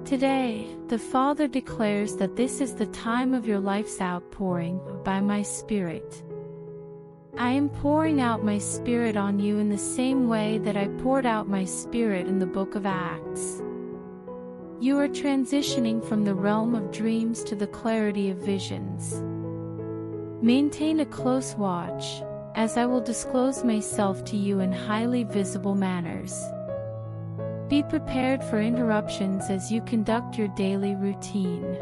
Today, the Father declares that this is the time of your life's outpouring by my Spirit. I am pouring out my Spirit on you in the same way that I poured out my Spirit in the book of Acts. You are transitioning from the realm of dreams to the clarity of visions. Maintain a close watch, as I will disclose myself to you in highly visible manners. Be prepared for interruptions as you conduct your daily routine.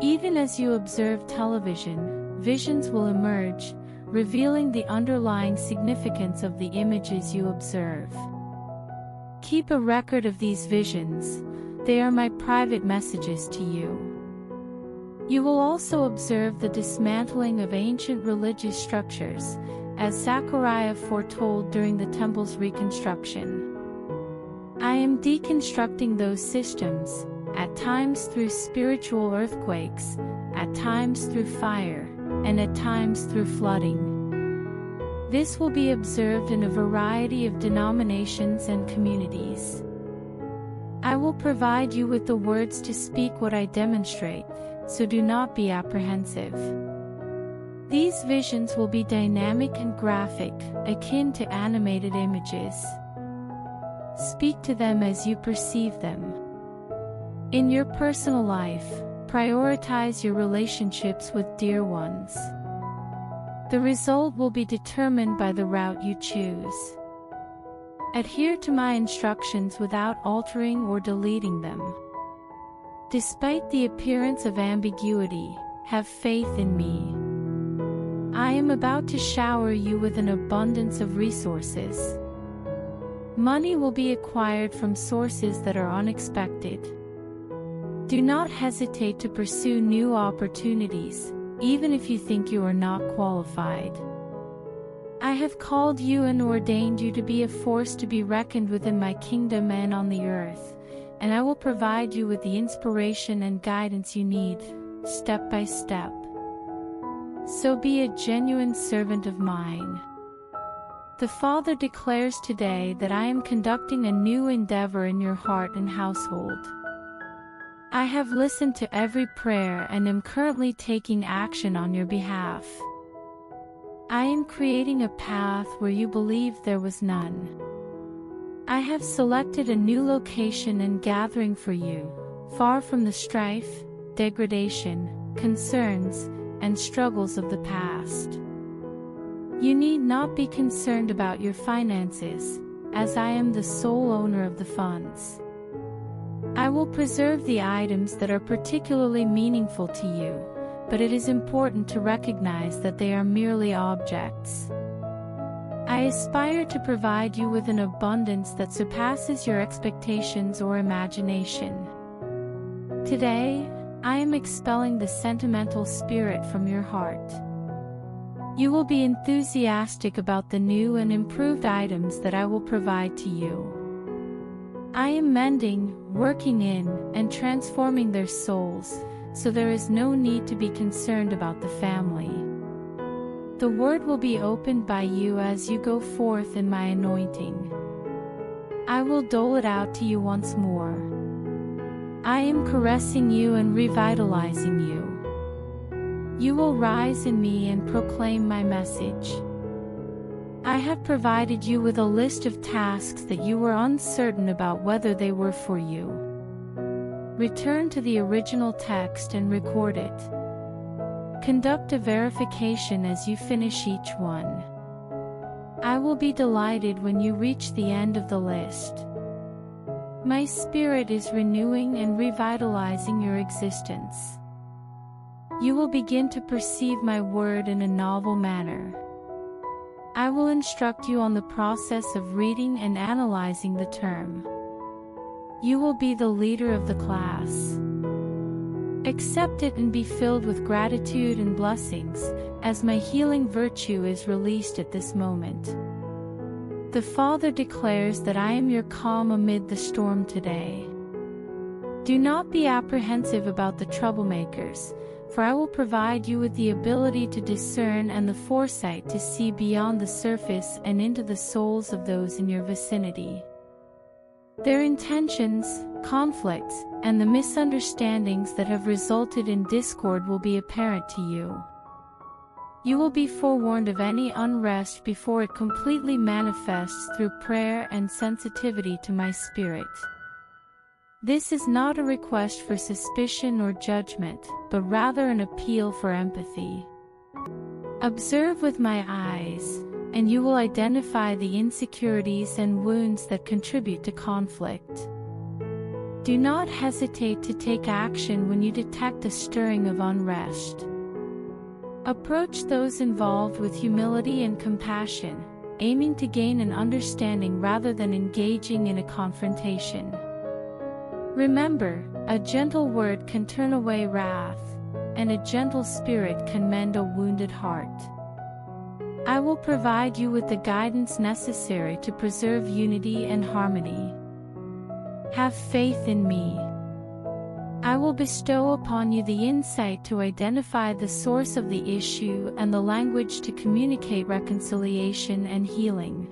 Even as you observe television, visions will emerge, revealing the underlying significance of the images you observe. Keep a record of these visions. They are my private messages to you. You will also observe the dismantling of ancient religious structures, as Zechariah foretold during the temple's reconstruction. I am deconstructing those systems, at times through spiritual earthquakes, at times through fire, and at times through flooding. This will be observed in a variety of denominations and communities. I will provide you with the words to speak what I demonstrate, so do not be apprehensive. These visions will be dynamic and graphic, akin to animated images. Speak to them as you perceive them. In your personal life, prioritize your relationships with dear ones. The result will be determined by the route you choose. Adhere to my instructions without altering or deleting them. Despite the appearance of ambiguity, have faith in me. I am about to shower you with an abundance of resources. Money will be acquired from sources that are unexpected. Do not hesitate to pursue new opportunities, even if you think you are not qualified. I have called you and ordained you to be a force to be reckoned with in my kingdom and on the earth, and I will provide you with the inspiration and guidance you need, step by step. So be a genuine servant of mine. The Father declares today that I am conducting a new endeavor in your heart and household. I have listened to every prayer and am currently taking action on your behalf. I am creating a path where you believed there was none. I have selected a new location and gathering for you, far from the strife, degradation, concerns, and struggles of the past. You need not be concerned about your finances, as I am the sole owner of the funds. I will preserve the items that are particularly meaningful to you, but it is important to recognize that they are merely objects. I aspire to provide you with an abundance that surpasses your expectations or imagination. Today, I am expelling the sentimental spirit from your heart. You will be enthusiastic about the new and improved items that I will provide to you. I am mending, working in, and transforming their souls, so there is no need to be concerned about the family. The word will be opened by you as you go forth in my anointing. I will dole it out to you once more. I am caressing you and revitalizing you. You will rise in me and proclaim my message. I have provided you with a list of tasks that you were uncertain about whether they were for you. Return to the original text and record it. Conduct a verification as you finish each one. I will be delighted when you reach the end of the list. My Spirit is renewing and revitalizing your existence. You will begin to perceive my word in a novel manner. I will instruct you on the process of reading and analyzing the term. You will be the leader of the class. Accept it and be filled with gratitude and blessings, as my healing virtue is released at this moment. The Father declares that I am your calm amid the storm today. Do not be apprehensive about the troublemakers, for I will provide you with the ability to discern and the foresight to see beyond the surface and into the souls of those in your vicinity. Their intentions, conflicts, and the misunderstandings that have resulted in discord will be apparent to you. You will be forewarned of any unrest before it completely manifests through prayer and sensitivity to my spirit. This is not a request for suspicion or judgment, but rather an appeal for empathy. Observe with my eyes, and you will identify the insecurities and wounds that contribute to conflict. Do not hesitate to take action when you detect a stirring of unrest. Approach those involved with humility and compassion, aiming to gain an understanding rather than engaging in a confrontation. Remember, a gentle word can turn away wrath, and a gentle spirit can mend a wounded heart. I will provide you with the guidance necessary to preserve unity and harmony. Have faith in me. I will bestow upon you the insight to identify the source of the issue and the language to communicate reconciliation and healing.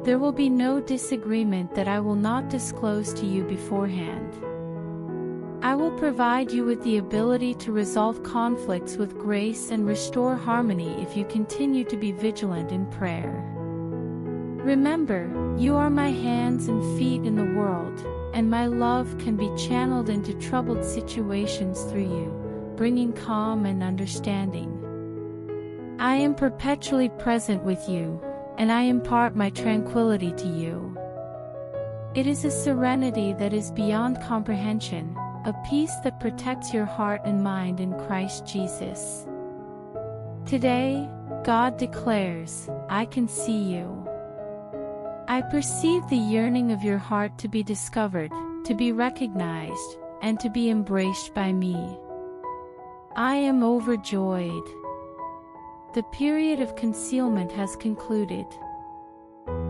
There will be no disagreement that I will not disclose to you beforehand. I will provide you with the ability to resolve conflicts with grace and restore harmony if you continue to be vigilant in prayer. Remember, you are my hands and feet in the world, and my love can be channeled into troubled situations through you, bringing calm and understanding. I am perpetually present with you, and I impart my tranquility to you. It is a serenity that is beyond comprehension, a peace that protects your heart and mind in Christ Jesus. Today, God declares, I can see you. I perceive the yearning of your heart to be discovered, to be recognized, and to be embraced by me. I am overjoyed. The period of concealment has concluded.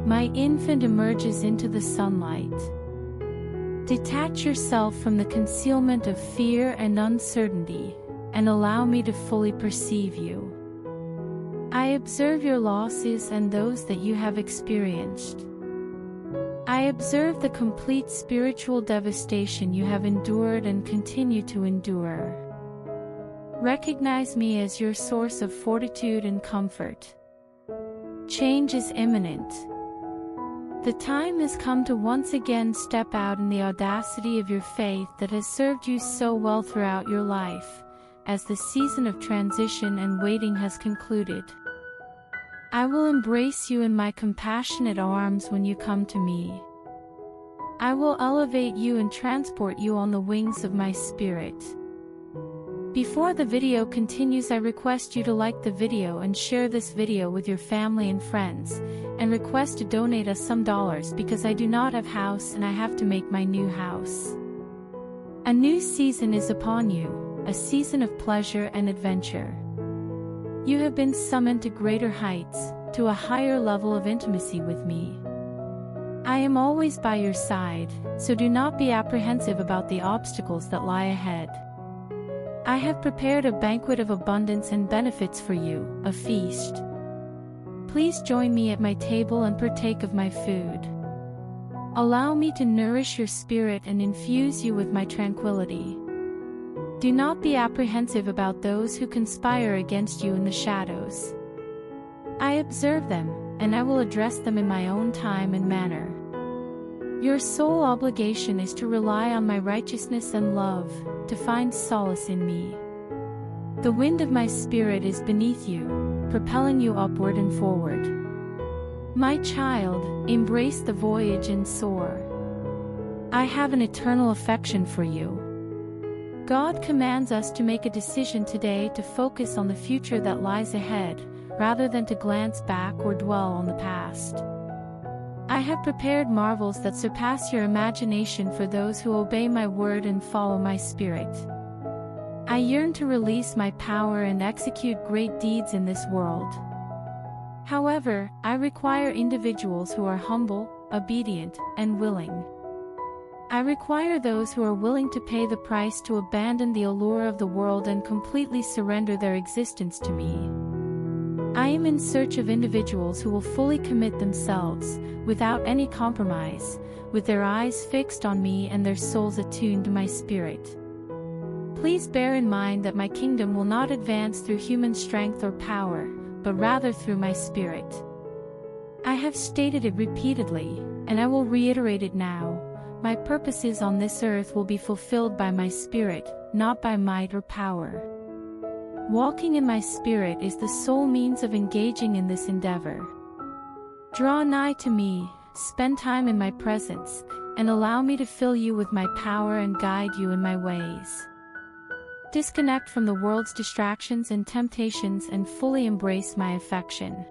My infant emerges into the sunlight. Detach yourself from the concealment of fear and uncertainty, and allow me to fully perceive you. I observe your losses and those that you have experienced. I observe the complete spiritual devastation you have endured and continue to endure. Recognize me as your source of fortitude and comfort. Change is imminent. The time has come to once again step out in the audacity of your faith that has served you so well throughout your life, as the season of transition and waiting has concluded. I will embrace you in my compassionate arms when you come to me. I will elevate you and transport you on the wings of my spirit. Before the video continues, I request you to like the video and share this video with your family and friends, and request to donate us some dollars because I do not have house and I have to make my new house. A new season is upon you, a season of pleasure and adventure. You have been summoned to greater heights, to a higher level of intimacy with me. I am always by your side, so do not be apprehensive about the obstacles that lie ahead. I have prepared a banquet of abundance and benefits for you, a feast. Please join me at my table and partake of my food. Allow me to nourish your spirit and infuse you with my tranquility. Do not be apprehensive about those who conspire against you in the shadows. I observe them, and I will address them in my own time and manner. Your sole obligation is to rely on my righteousness and love, to find solace in me. The wind of my spirit is beneath you, propelling you upward and forward. My child, embrace the voyage and soar. I have an eternal affection for you. God commands us to make a decision today to focus on the future that lies ahead, rather than to glance back or dwell on the past. I have prepared marvels that surpass your imagination for those who obey my word and follow my spirit. I yearn to release my power and execute great deeds in this world. However, I require individuals who are humble, obedient, and willing. I require those who are willing to pay the price to abandon the allure of the world and completely surrender their existence to me. I am in search of individuals who will fully commit themselves, without any compromise, with their eyes fixed on me and their souls attuned to my spirit. Please bear in mind that my kingdom will not advance through human strength or power, but rather through my spirit. I have stated it repeatedly, and I will reiterate it now. My purposes on this earth will be fulfilled by my spirit, not by might or power. Walking in my spirit is the sole means of engaging in this endeavor. Draw nigh to me, spend time in my presence, and allow me to fill you with my power and guide you in my ways. Disconnect from the world's distractions and temptations and fully embrace my affection.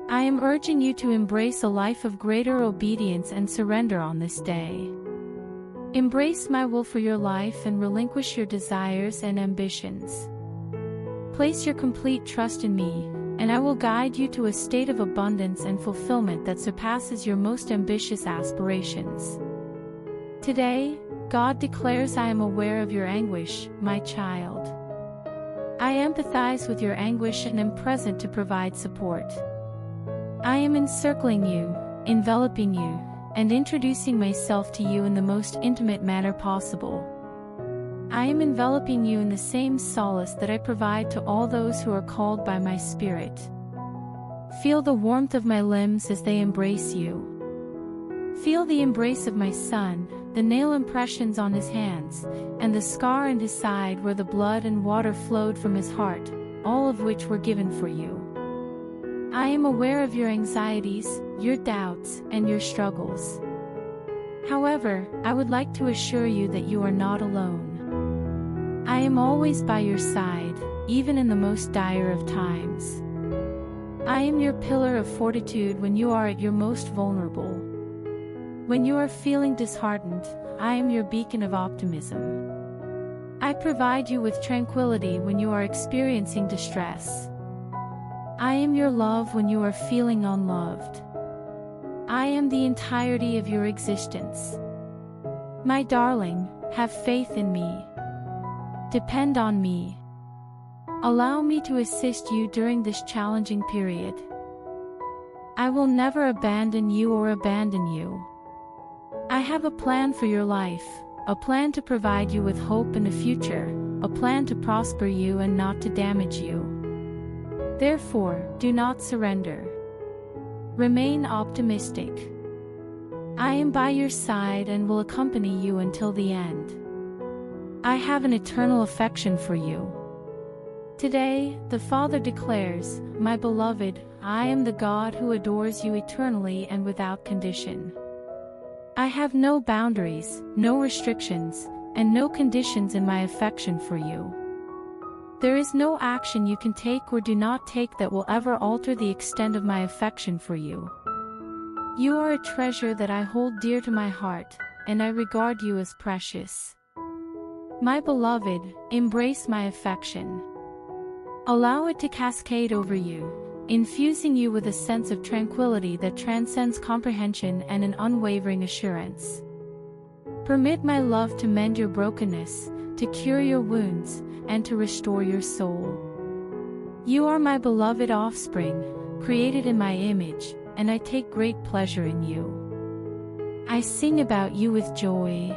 I am urging you to embrace a life of greater obedience and surrender on this day. Embrace my will for your life and relinquish your desires and ambitions. Place your complete trust in me, and I will guide you to a state of abundance and fulfillment that surpasses your most ambitious aspirations. Today, God declares, I am aware of your anguish, my child. I empathize with your anguish and am present to provide support. I am encircling you, enveloping you, and introducing myself to you in the most intimate manner possible. I am enveloping you in the same solace that I provide to all those who are called by my spirit. Feel the warmth of my limbs as they embrace you. Feel the embrace of my son, the nail impressions on his hands, and the scar in his side where the blood and water flowed from his heart, all of which were given for you. I am aware of your anxieties, your doubts, and your struggles. However, I would like to assure you that you are not alone. I am always by your side, even in the most dire of times. I am your pillar of fortitude when you are at your most vulnerable. When you are feeling disheartened, I am your beacon of optimism. I provide you with tranquility when you are experiencing distress. I am your love when you are feeling unloved. I am the entirety of your existence. My darling, have faith in me. Depend on me. Allow me to assist you during this challenging period. I will never abandon you or abandon you. I have a plan for your life, a plan to provide you with hope in the future, a plan to prosper you and not to damage you. Therefore, do not surrender. Remain optimistic. I am by your side and will accompany you until the end. I have an eternal affection for you. Today, the Father declares, my beloved, I am the God who adores you eternally and without condition. I have no boundaries, no restrictions, and no conditions in my affection for you. There is no action you can take or do not take that will ever alter the extent of my affection for you. You are a treasure that I hold dear to my heart, and I regard you as precious. My beloved, embrace my affection. Allow it to cascade over you, infusing you with a sense of tranquility that transcends comprehension and an unwavering assurance. Permit my love to mend your brokenness, to cure your wounds, and to restore your soul. You are my beloved offspring, created in my image, and I take great pleasure in you. I sing about you with joy.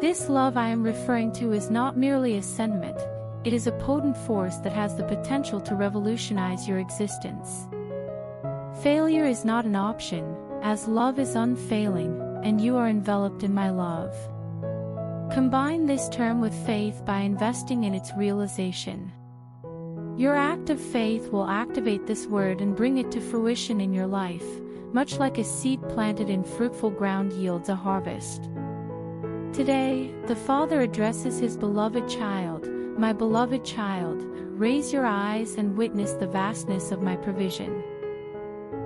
This love I am referring to is not merely a sentiment, it is a potent force that has the potential to revolutionize your existence. Failure is not an option, as love is unfailing, and you are enveloped in my love. Combine this term with faith by investing in its realization. Your act of faith will activate this word and bring it to fruition in your life, much like a seed planted in fruitful ground yields a harvest. Today, the Father addresses his beloved child, my beloved child, raise your eyes and witness the vastness of my provision.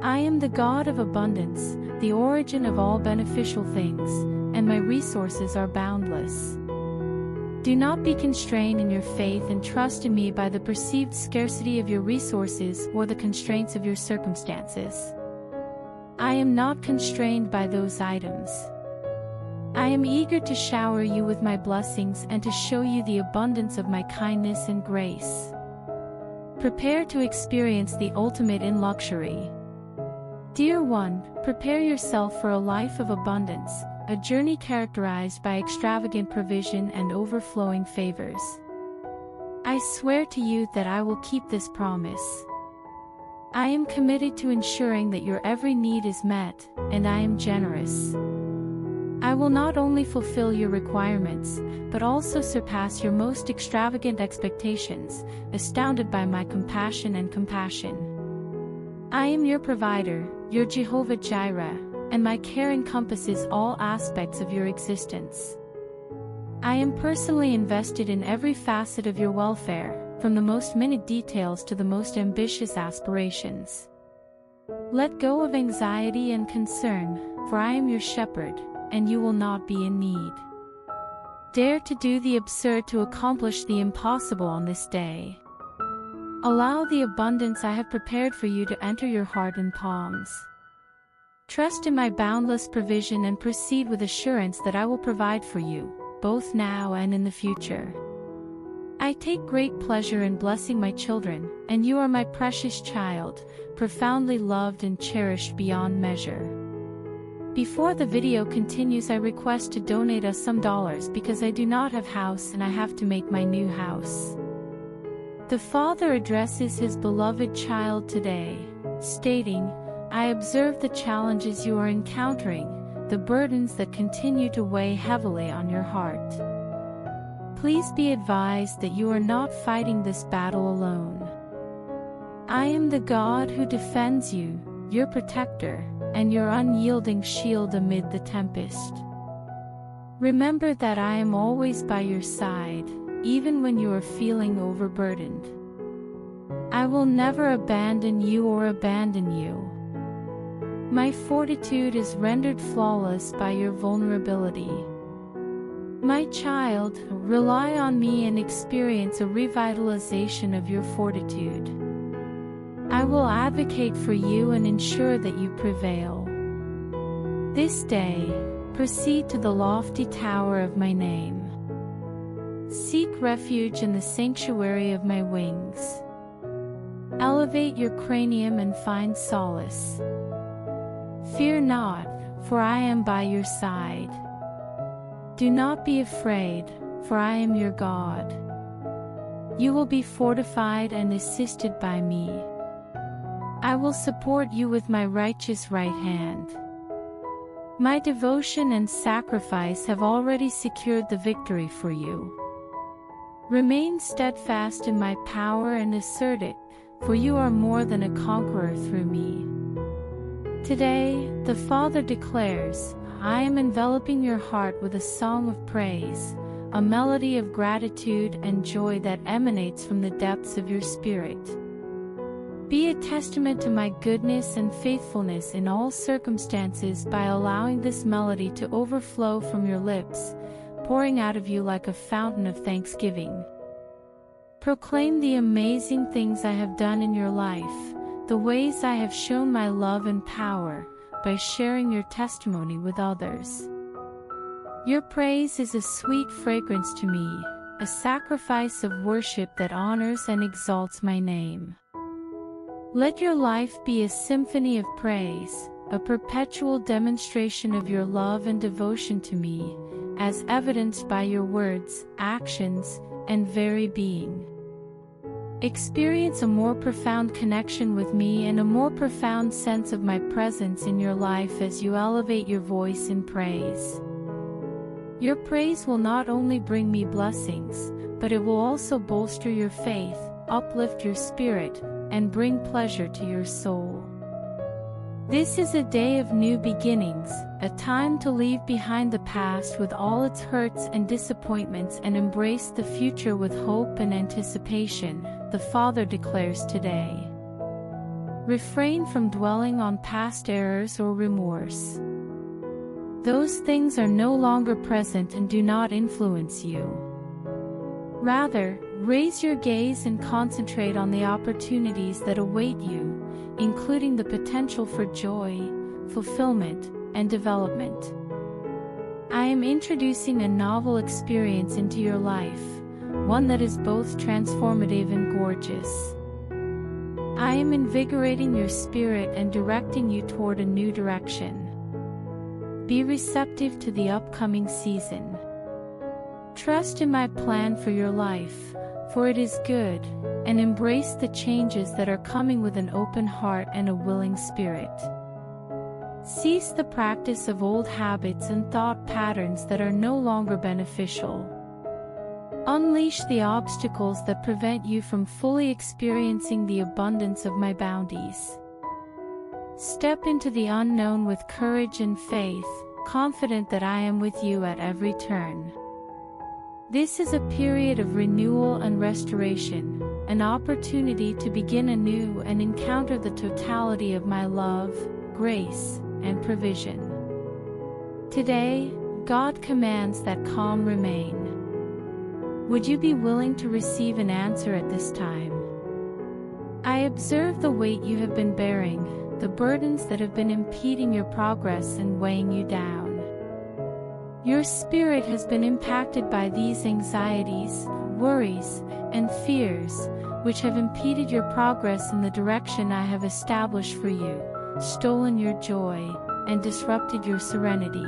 I am the God of abundance, the origin of all beneficial things, and my resources are boundless. Do not be constrained in your faith and trust in me by the perceived scarcity of your resources or the constraints of your circumstances. I am not constrained by those items. I am eager to shower you with my blessings and to show you the abundance of my kindness and grace. Prepare to experience the ultimate in luxury. Dear one, prepare yourself for a life of abundance, a journey characterized by extravagant provision and overflowing favors. I swear to you that I will keep this promise. I am committed to ensuring that your every need is met, and I am generous. I will not only fulfill your requirements, but also surpass your most extravagant expectations, astounded by my compassion and compassion. I am your provider, your Jehovah Jireh, and my care encompasses all aspects of your existence. I am personally invested in every facet of your welfare, from the most minute details to the most ambitious aspirations. Let go of anxiety and concern, for I am your shepherd, and you will not be in need. Dare to do the absurd to accomplish the impossible on this day. Allow the abundance I have prepared for you to enter your heart and palms. Trust in my boundless provision and proceed with assurance that I will provide for you, both now and in the future. I take great pleasure in blessing my children, and you are my precious child, profoundly loved and cherished beyond measure. Before the video continues, I request to donate us some dollars because I do not have house and I have to make my new house. The Father addresses his beloved child today, stating, I observe the challenges you are encountering, the burdens that continue to weigh heavily on your heart. Please be advised that you are not fighting this battle alone. I am the God who defends you, your protector, and your unyielding shield amid the tempest. Remember that I am always by your side, even when you are feeling overburdened. I will never abandon you or abandon you. My fortitude is rendered flawless by your vulnerability. My child, rely on me and experience a revitalization of your fortitude. I will advocate for you and ensure that you prevail. This day, proceed to the lofty tower of my name. Seek refuge in the sanctuary of my wings. Elevate your cranium and find solace. Fear not, for I am by your side. Do not be afraid, for I am your God. You will be fortified and assisted by me. I will support you with my righteous right hand. My devotion and sacrifice have already secured the victory for you. Remain steadfast in my power and assert it, for you are more than a conqueror through me. Today, the Father declares, I am enveloping your heart with a song of praise, a melody of gratitude and joy that emanates from the depths of your spirit. Be a testament to my goodness and faithfulness in all circumstances by allowing this melody to overflow from your lips, pouring out of you like a fountain of thanksgiving. Proclaim the amazing things I have done in your life, the ways I have shown my love and power, by sharing your testimony with others. Your praise is a sweet fragrance to me, a sacrifice of worship that honors and exalts my name. Let your life be a symphony of praise, a perpetual demonstration of your love and devotion to me, as evidenced by your words, actions, and very being. Experience a more profound connection with me and a more profound sense of my presence in your life as you elevate your voice in praise. Your praise will not only bring me blessings, but it will also bolster your faith, uplift your spirit, and bring pleasure to your soul. This is a day of new beginnings, a time to leave behind the past with all its hurts and disappointments and embrace the future with hope and anticipation, the Father declares today. Refrain from dwelling on past errors or remorse. Those things are no longer present and do not influence you. Rather, raise your gaze and concentrate on the opportunities that await you, including the potential for joy, fulfillment, and development. I am introducing a novel experience into your life, one that is both transformative and gorgeous. I am invigorating your spirit and directing you toward a new direction. Be receptive to the upcoming season. Trust in my plan for your life, for it is good, and embrace the changes that are coming with an open heart and a willing spirit. Cease the practice of old habits and thought patterns that are no longer beneficial. Unleash the obstacles that prevent you from fully experiencing the abundance of my bounties. Step into the unknown with courage and faith, confident that I am with you at every turn. This is a period of renewal and restoration, an opportunity to begin anew and encounter the totality of my love, grace, and provision. Today, God commands that calm remain. Would you be willing to receive an answer at this time? I observe the weight you have been bearing, the burdens that have been impeding your progress and weighing you down. Your spirit has been impacted by these anxieties, worries, and fears, which have impeded your progress in the direction I have established for you, stolen your joy, and disrupted your serenity.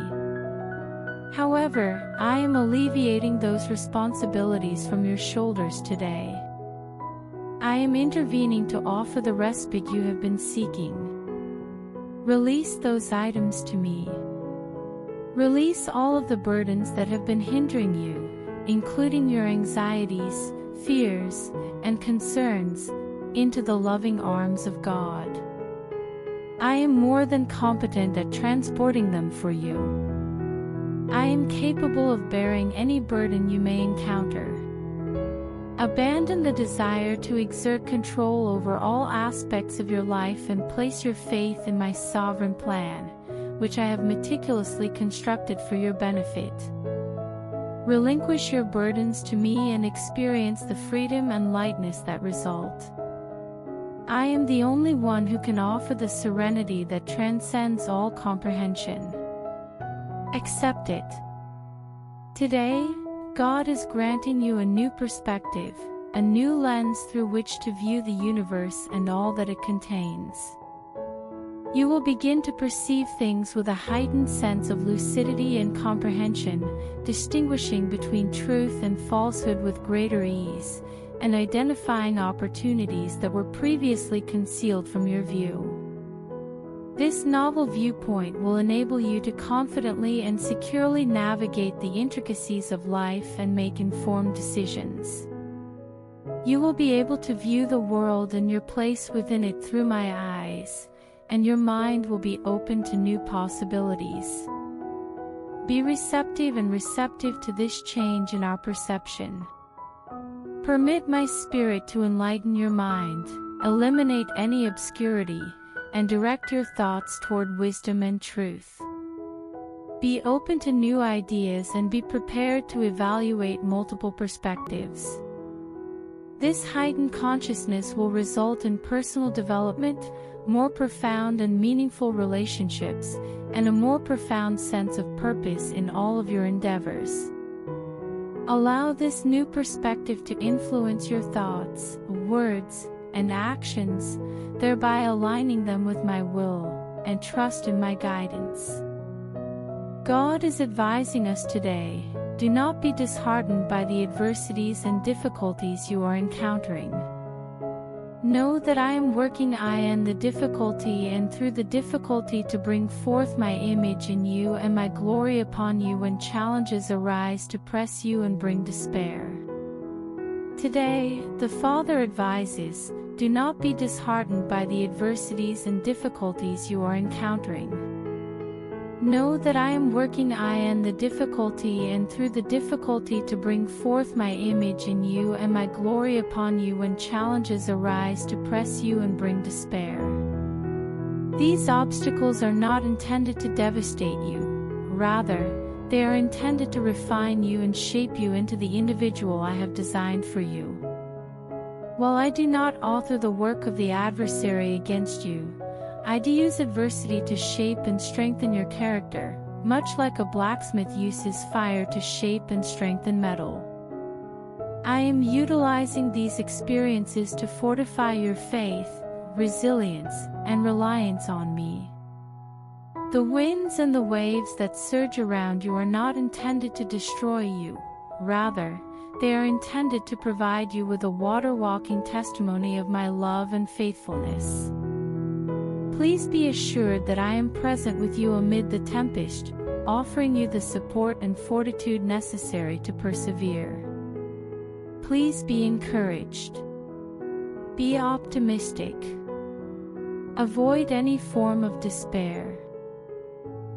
However, I am alleviating those responsibilities from your shoulders today. I am intervening to offer the respite you have been seeking. Release those items to me. Release all of the burdens that have been hindering you, including your anxieties, fears, and concerns, into the loving arms of God. I am more than competent at transporting them for you. I am capable of bearing any burden you may encounter. Abandon the desire to exert control over all aspects of your life and place your faith in my sovereign plan, which I have meticulously constructed for your benefit. Relinquish your burdens to me and experience the freedom and lightness that result. I am the only one who can offer the serenity that transcends all comprehension. Accept it. Today, God is granting you a new perspective, a new lens through which to view the universe and all that it contains. You will begin to perceive things with a heightened sense of lucidity and comprehension, distinguishing between truth and falsehood with greater ease, and identifying opportunities that were previously concealed from your view. This novel viewpoint will enable you to confidently and securely navigate the intricacies of life and make informed decisions. You will be able to view the world and your place within it through my eyes, and your mind will be open to new possibilities. Be receptive to this change in our perception. Permit my spirit to enlighten your mind, eliminate any obscurity, and direct your thoughts toward wisdom and truth. Be open to new ideas and be prepared to evaluate multiple perspectives. This heightened consciousness will result in personal development, more profound and meaningful relationships, and a more profound sense of purpose in all of your endeavors. Allow this new perspective to influence your thoughts, words, and actions, thereby aligning them with my will, and trust in my guidance. God is advising us today, do not be disheartened by the adversities and difficulties you are encountering. Know that I am working in the difficulty and through the difficulty to bring forth my image in you and my glory upon you when challenges arise to press you and bring despair. Today, the Father advises, do not be disheartened by the adversities and difficulties you are encountering. Know that I am working in the difficulty and through the difficulty to bring forth my image in you and my glory upon you when challenges arise to press you and bring despair. These obstacles are not intended to devastate you. Rather, they are intended to refine you and shape you into the individual I have designed for you. While I do not author the work of the adversary against you, I do use adversity to shape and strengthen your character, much like a blacksmith uses fire to shape and strengthen metal. I am utilizing these experiences to fortify your faith, resilience, and reliance on me. The winds and the waves that surge around you are not intended to destroy you. Rather, they are intended to provide you with a water-walking testimony of my love and faithfulness. Please be assured that I am present with you amid the tempest, offering you the support and fortitude necessary to persevere. Please be encouraged. Be optimistic. Avoid any form of despair.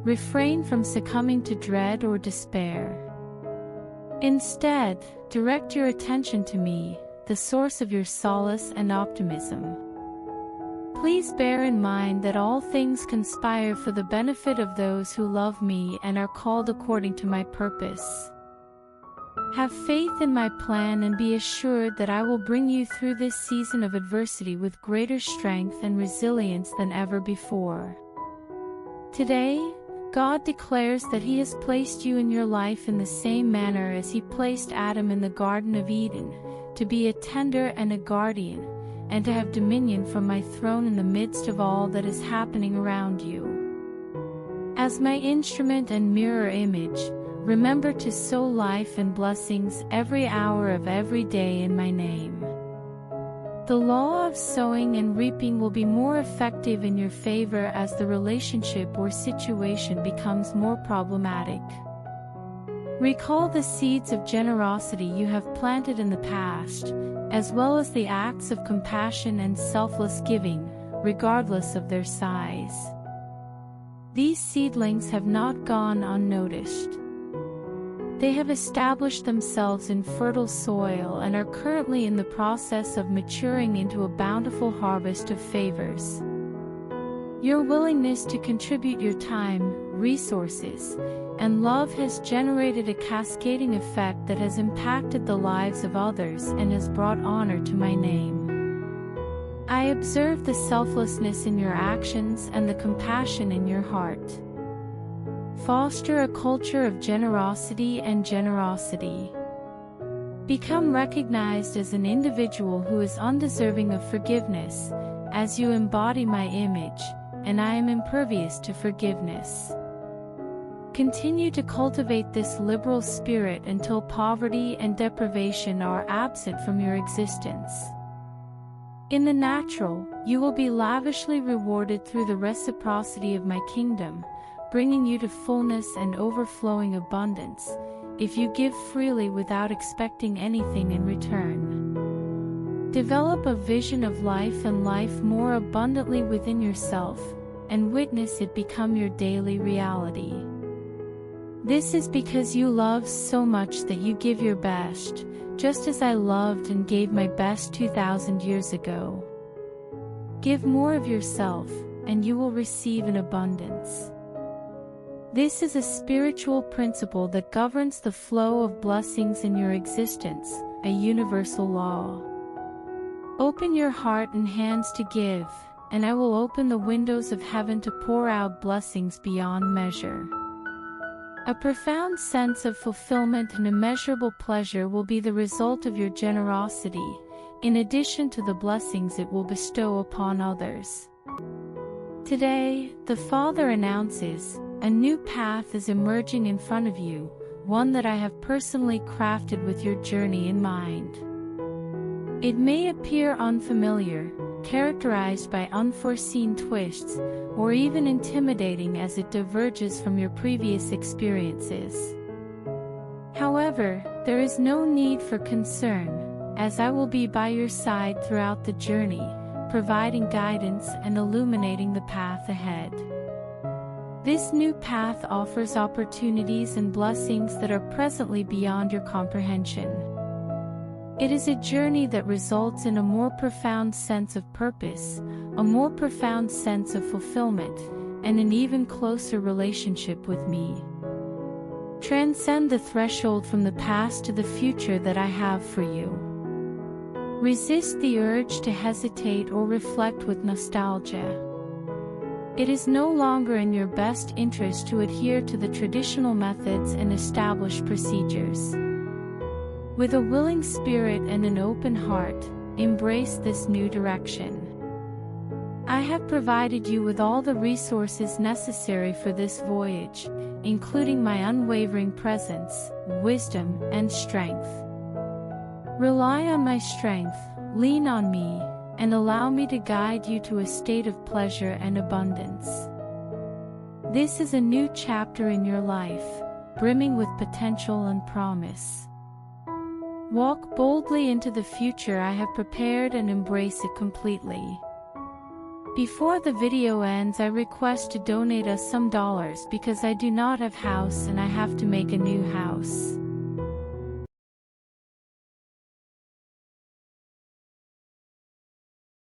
Refrain from succumbing to dread or despair. Instead, direct your attention to me, the source of your solace and optimism. Please bear in mind that all things conspire for the benefit of those who love me and are called according to my purpose. Have faith in my plan and be assured that I will bring you through this season of adversity with greater strength and resilience than ever before. Today, God declares that He has placed you in your life in the same manner as He placed Adam in the Garden of Eden, to be a tender and a guardian, and to have dominion from my throne in the midst of all that is happening around you. As my instrument and mirror image, remember to sow life and blessings every hour of every day in my name. The law of sowing and reaping will be more effective in your favor as the relationship or situation becomes more problematic. Recall the seeds of generosity you have planted in the past, as well as the acts of compassion and selfless giving, regardless of their size. These seedlings have not gone unnoticed. They have established themselves in fertile soil and are currently in the process of maturing into a bountiful harvest of favors. Your willingness to contribute your time, resources, and love has generated a cascading effect that has impacted the lives of others and has brought honor to my name. I observe the selflessness in your actions and the compassion in your heart. Foster a culture of generosity and generosity. Become recognized as an individual who is undeserving of forgiveness, as you embody my image, and I am impervious to forgiveness. Continue to cultivate this liberal spirit until poverty and deprivation are absent from your existence. In the natural, you will be lavishly rewarded through the reciprocity of my kingdom, bringing you to fullness and overflowing abundance, if you give freely without expecting anything in return. Develop a vision of life and life more abundantly within yourself, and witness it become your daily reality. This is because you love so much that you give your best, just as I loved and gave my best 2,000 years ago. Give more of yourself, and you will receive in abundance. This is a spiritual principle that governs the flow of blessings in your existence, a universal law. Open your heart and hands to give, and I will open the windows of heaven to pour out blessings beyond measure. A profound sense of fulfillment and immeasurable pleasure will be the result of your generosity, in addition to the blessings it will bestow upon others. Today, the Father announces, a new path is emerging in front of you, one that I have personally crafted with your journey in mind. It may appear unfamiliar, characterized by unforeseen twists, or even intimidating as it diverges from your previous experiences. However, there is no need for concern, as I will be by your side throughout the journey, providing guidance and illuminating the path ahead. This new path offers opportunities and blessings that are presently beyond your comprehension. It is a journey that results in a more profound sense of purpose, a more profound sense of fulfillment, and an even closer relationship with me. Transcend the threshold from the past to the future that I have for you. Resist the urge to hesitate or reflect with nostalgia. It is no longer in your best interest to adhere to the traditional methods and established procedures. With a willing spirit and an open heart, embrace this new direction. I have provided you with all the resources necessary for this voyage, including my unwavering presence, wisdom, and strength. Rely on my strength, lean on me, and allow me to guide you to a state of pleasure and abundance. This is a new chapter in your life, brimming with potential and promise. Walk boldly into the future I have prepared and embrace it completely. Before the video ends, I request to donate us some dollars because I do not have house and I have to make a new house.